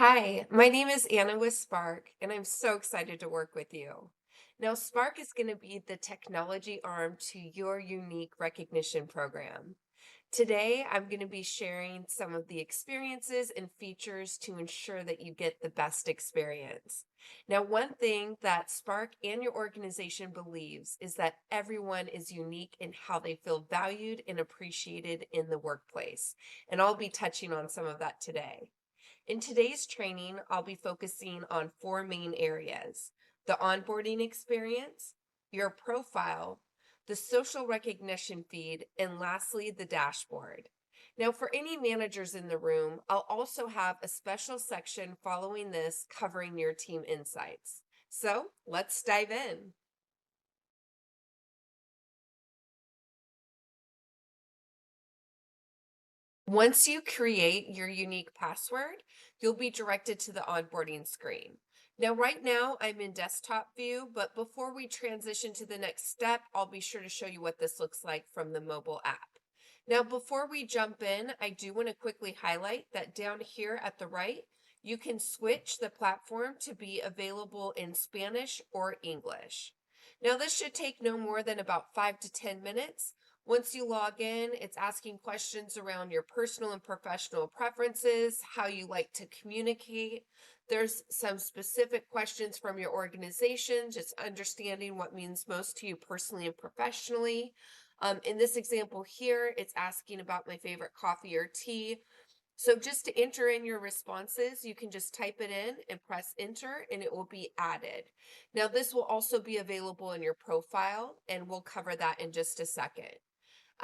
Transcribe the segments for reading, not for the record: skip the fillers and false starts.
Hi, my name is Anna with Spark, and I'm so excited to work with you. Now, Spark is going to be the technology arm to your unique recognition program. Today, I'm going to be sharing some of the experiences and features to ensure that you get the best experience. Now, one thing that Spark and your organization believes is that everyone is unique in how they feel valued and appreciated in the workplace. And I'll be touching on some of that today. In today's training, I'll be focusing on four main areas: the onboarding experience, your profile, the social recognition feed, and lastly, the dashboard. Now, for any managers in the room, I'll also have a special section following this covering your team insights. So let's dive in. Once you create your unique password, you'll be directed to the onboarding screen. Now, right now, I'm in desktop view, but before we transition to the next step, I'll be sure to show you what this looks like from the mobile app. Now, before we jump in, I do want to quickly highlight that down here at the right, you can switch the platform to be available in Spanish or English. Now, this should take no more than about 5 to 10 minutes. Once you log in, it's asking questions around your personal and professional preferences, how you like to communicate. There's some specific questions from your organization, just understanding what means most to you personally and professionally. In this example here, it's asking about my favorite coffee or tea. So just to enter in your responses, you can just type it in and press enter and it will be added. Now, this will also be available in your profile, and we'll cover that in just a second.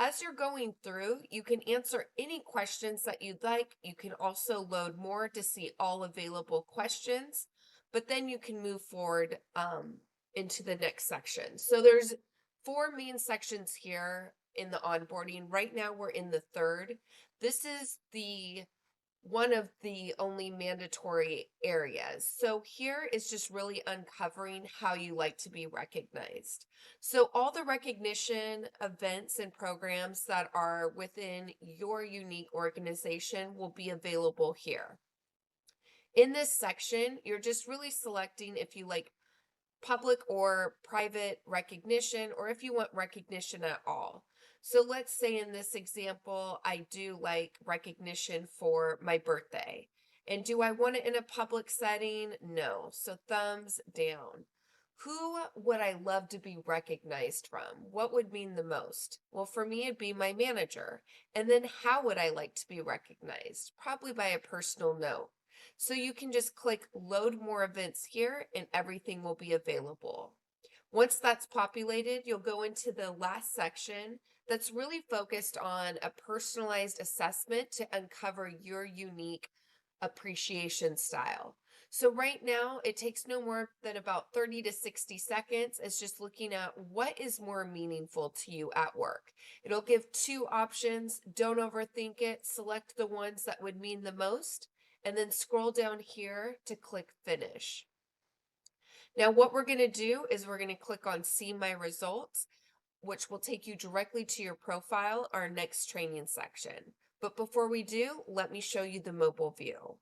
As you're going through, you can answer any questions that you'd like. You can also load more to see all available questions, but then you can move forward into the next section. So there's four main sections here in the onboarding. Right now, we're in the third. This is the one of the only mandatory areas. So here is just really uncovering how you like to be recognized. So all the recognition events and programs that are within your unique organization will be available here. In this section, you're just really selecting if you like public or private recognition, or if you want recognition at all. So let's say in this example, I do like recognition for my birthday. And do I want it in a public setting? No. So thumbs down. Who would I love to be recognized from? What would mean the most? Well, for me, it'd be my manager. And then how would I like to be recognized? Probably by a personal note. So you can just click load more events here and everything will be available. Once that's populated, you'll go into the last section that's really focused on a personalized assessment to uncover your unique appreciation style. So right now, it takes no more than about 30 to 60 seconds. It's just looking at what is more meaningful to you at work. It'll give two options. Don't overthink it. Select the ones that would mean the most, and then scroll down here to click finish. Now, what we're going to do is we're going to click on see my results, which will take you directly to your profile, our next training section. But before we do, let me show you the mobile view.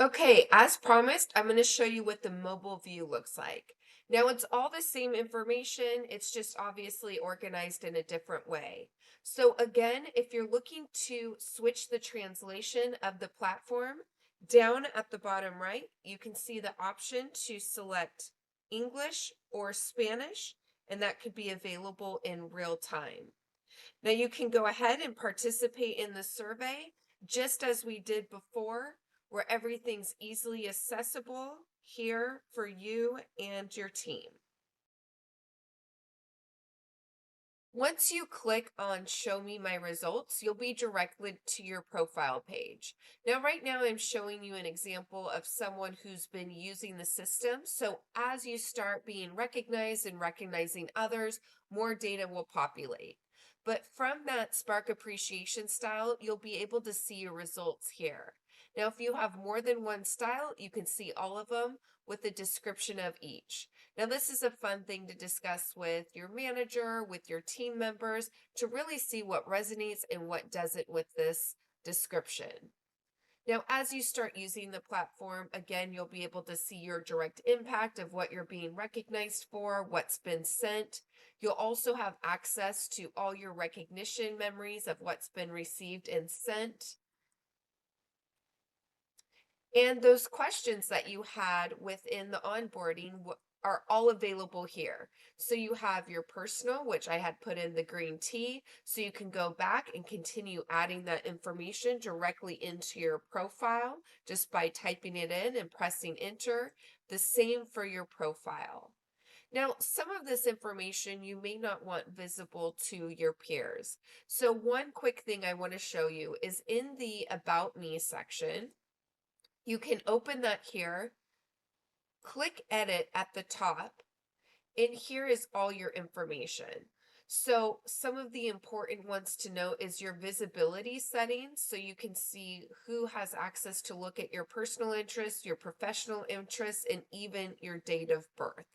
Okay, as promised, I'm going to show you what the mobile view looks like. Now, it's all the same information, it's just obviously organized in a different way. So again, if you're looking to switch the translation of the platform, down at the bottom right, you can see the option to select English or Spanish, and that could be available in real time. Now you can go ahead and participate in the survey just as we did before, where everything's easily accessible here for you and your team. Once you click on show me my results, you'll be directed to your profile page. Now, right now I'm showing you an example of someone who's been using the system. So as you start being recognized and recognizing others, more data will populate. But from that Spark appreciation style, you'll be able to see your results here. Now, if you have more than one style, you can see all of them with a description of each. Now, this is a fun thing to discuss with your manager, with your team members, to really see what resonates and what doesn't with this description. Now, as you start using the platform, again, you'll be able to see your direct impact of what you're being recognized for, what's been sent. You'll also have access to all your recognition memories of what's been received and sent. And those questions that you had within the onboarding are all available here. So you have your personal, which I had put in the green T, so you can go back and continue adding that information directly into your profile just by typing it in and pressing enter. The same for your profile. Now, some of this information you may not want visible to your peers. So one quick thing I want to show you is in the About Me section. You can open that here, click edit at the top, and here is all your information. So some of the important ones to note is your visibility settings. So you can see who has access to look at your personal interests, your professional interests, and even your date of birth.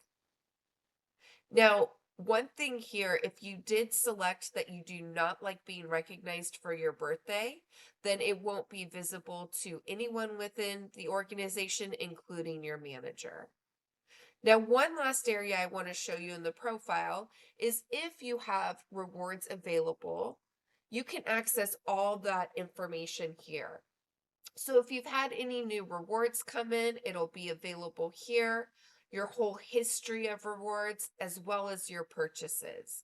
Now, one thing here, if you did select that you do not like being recognized for your birthday, then it won't be visible to anyone within the organization, including your manager. Now, one last area I want to show you in the profile is if you have rewards available, you can access all that information here. So if you've had any new rewards come in, it'll be available here, your whole history of rewards, as well as your purchases.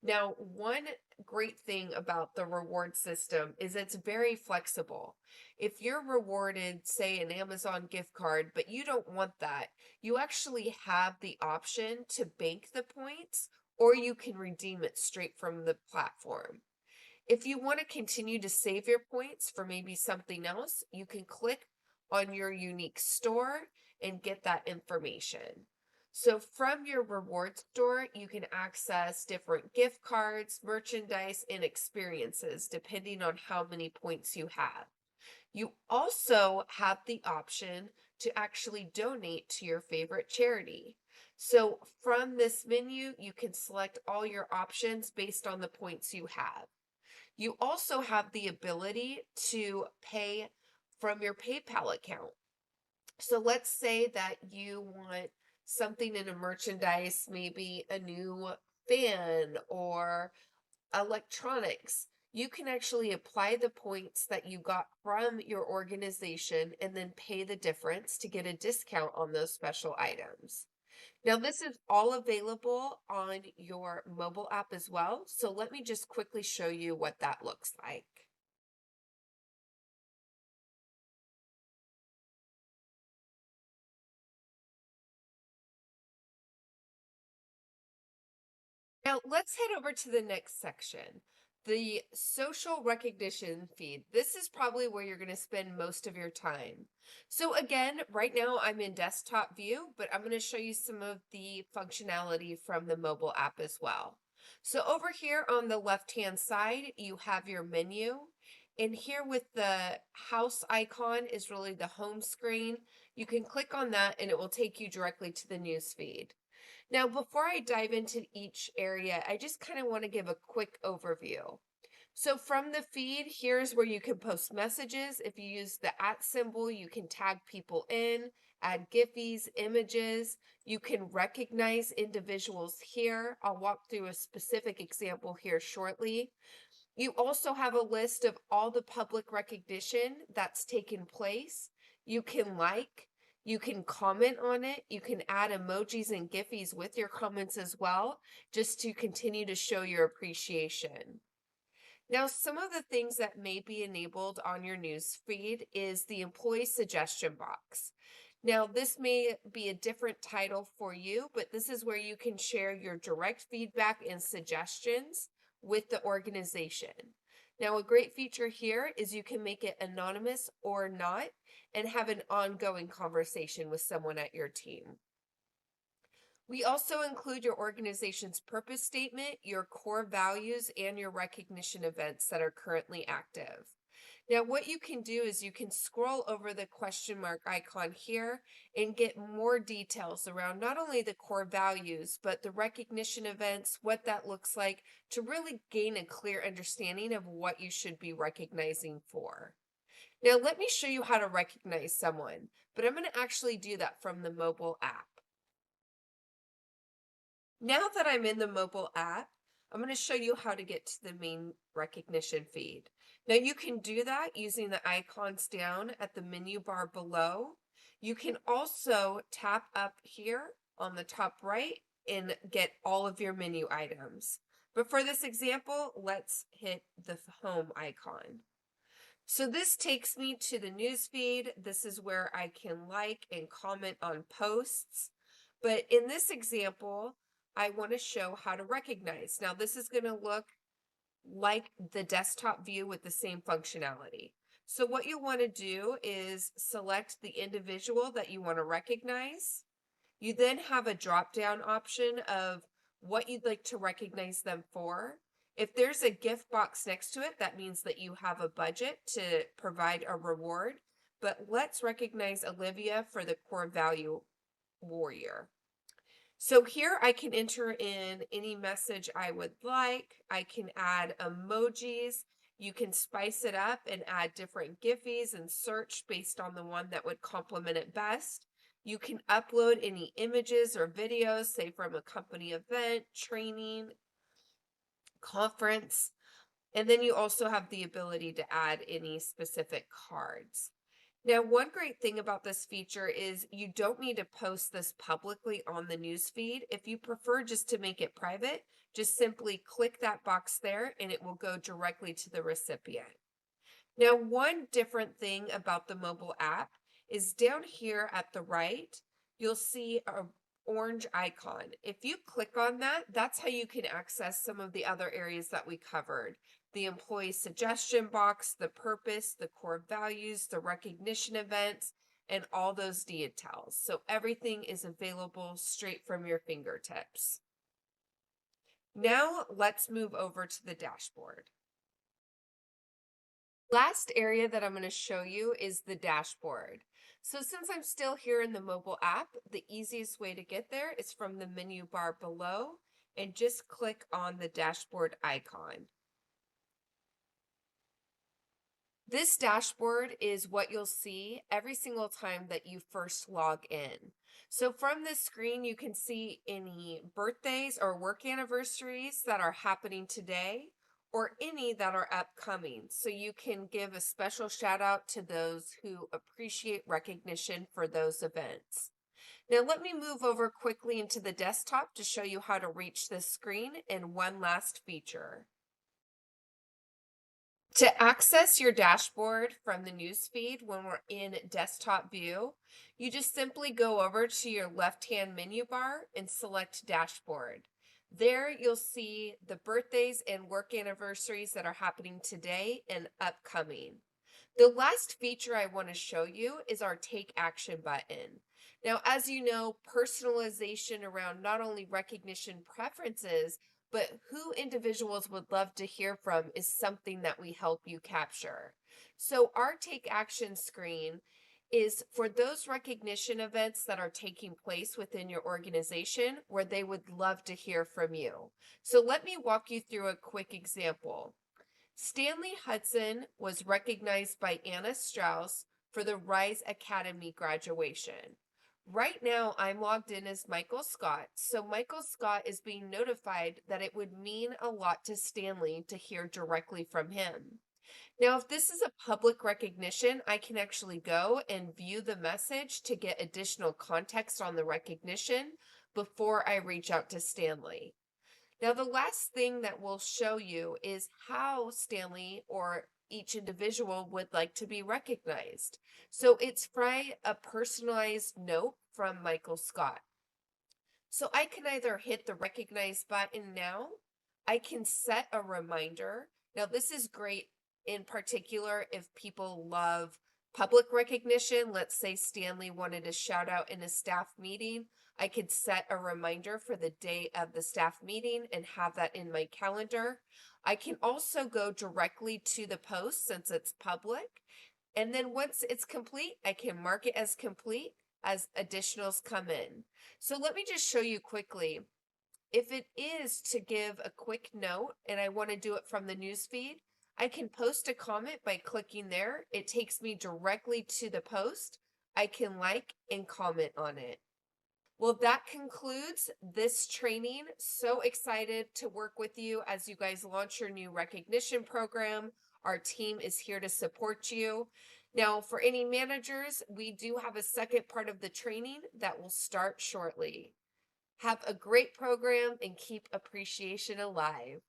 Now, one great thing about the reward system is it's very flexible. If you're rewarded, say, an Amazon gift card, but you don't want that, you actually have the option to bank the points, or you can redeem it straight from the platform. If you want to continue to save your points for maybe something else, you can click on your unique store and get that information. So from your reward store, you can access different gift cards, merchandise, and experiences depending on how many points you have. You also have the option to actually donate to your favorite charity. So from this menu, you can select all your options based on the points you have. You also have the ability to pay from your PayPal account. So let's say that you want something in a merchandise, maybe a new fan or electronics. You can actually apply the points that you got from your organization and then pay the difference to get a discount on those special items. Now, this is all available on your mobile app as well. So let me just quickly show you what that looks like. Now, let's head over to the next section, the social recognition feed. This is probably where you're going to spend most of your time. So again, right now I'm in desktop view, but I'm going to show you some of the functionality from the mobile app as well. So over here on the left-hand side, you have your menu. And here with the house icon is really the home screen. You can click on that and it will take you directly to the news feed. Now, before I dive into each area, I just kind of want to give a quick overview. So from the feed, here's where you can post messages. If you use the @ symbol, you can tag people in, add Giphies, images. You can recognize individuals here. I'll walk through a specific example here shortly. You also have a list of all the public recognition that's taken place. You can like, you can comment on it, you can add emojis and Giphies with your comments as well, just to continue to show your appreciation. Now, some of the things that may be enabled on your news feed is the employee suggestion box. Now, this may be a different title for you, but this is where you can share your direct feedback and suggestions with the organization. Now, a great feature here is you can make it anonymous or not and have an ongoing conversation with someone at your team. We also include your organization's purpose statement, your core values, and your recognition events that are currently active. Now, what you can do is you can scroll over the question mark icon here and get more details around not only the core values, but the recognition events, what that looks like, to really gain a clear understanding of what you should be recognizing for. Now let me show you how to recognize someone, but I'm going to actually do that from the mobile app. Now that I'm in the mobile app, I'm going to show you how to get to the main recognition feed. Now you can do that using the icons down at the menu bar below. You can also tap up here on the top right and get all of your menu items. But for this example, let's hit the home icon. So this takes me to the newsfeed. This is where I can like and comment on posts. But in this example, I want to show how to recognize. Now, this is going to look like the desktop view with the same functionality. So what you want to do is select the individual that you want to recognize. You then have a drop-down option of what you'd like to recognize them for. If there's a gift box next to it, that means that you have a budget to provide a reward. But let's recognize Olivia for the core value warrior. So here I can enter in any message I would like. I can add emojis. You can spice it up and add different Giphies and search based on the one that would complement it best. You can upload any images or videos, say from a company event, training, conference, and then you also have the ability to add any specific cards. Now, one great thing about this feature is you don't need to post this publicly on the newsfeed. If you prefer just to make it private, just simply click that box there and it will go directly to the recipient. Now, one different thing about the mobile app is down here at the right, you'll see a orange icon. If you click on that, that's how you can access some of the other areas that we covered. The employee suggestion box, the purpose, the core values, the recognition events, and all those details. So everything is available straight from your fingertips. Now let's move over to the dashboard. Last area that I'm going to show you is the dashboard. So since I'm still here in the mobile app, the easiest way to get there is from the menu bar below and just click on the dashboard icon. This dashboard is what you'll see every single time that you first log in. So from this screen, you can see any birthdays or work anniversaries that are happening today or any that are upcoming. So you can give a special shout out to those who appreciate recognition for those events. Now let me move over quickly into the desktop to show you how to reach this screen and one last feature. To access your dashboard from the newsfeed when we're in desktop view, you just simply go over to your left-hand menu bar and select dashboard. There you'll see the birthdays and work anniversaries that are happening today and upcoming. The last feature I want to show you is our Take Action button. Now, as you know, personalization around not only recognition preferences, but who individuals would love to hear from is something that we help you capture. So our Take Action screen is for those recognition events that are taking place within your organization where they would love to hear from you. So let me walk you through a quick example. Stanley Hudson was recognized by Anna Strauss for the Rise Academy graduation. Right now, I'm logged in as Michael Scott, so Michael Scott is being notified that it would mean a lot to Stanley to hear directly from him. Now, if this is a public recognition, I can actually go and view the message to get additional context on the recognition before I reach out to Stanley. Now, the last thing that we'll show you is how Stanley or each individual would like to be recognized. So it's from a personalized note from Michael Scott. So I can either hit the recognize button now, I can set a reminder. Now, this is great in particular if people love public recognition. Let's say Stanley wanted a shout out in a staff meeting. I could set a reminder for the day of the staff meeting and have that in my calendar. I can also go directly to the post since it's public. And then once it's complete, I can mark it as complete as additionals come in. So let me just show you quickly. If it is to give a quick note and I want to do it from the newsfeed, I can post a comment by clicking there. It takes me directly to the post. I can like and comment on it. Well, that concludes this training. So excited to work with you as you guys launch your new recognition program. Our team is here to support you. Now, for any managers, we do have a second part of the training that will start shortly. Have a great program and keep appreciation alive.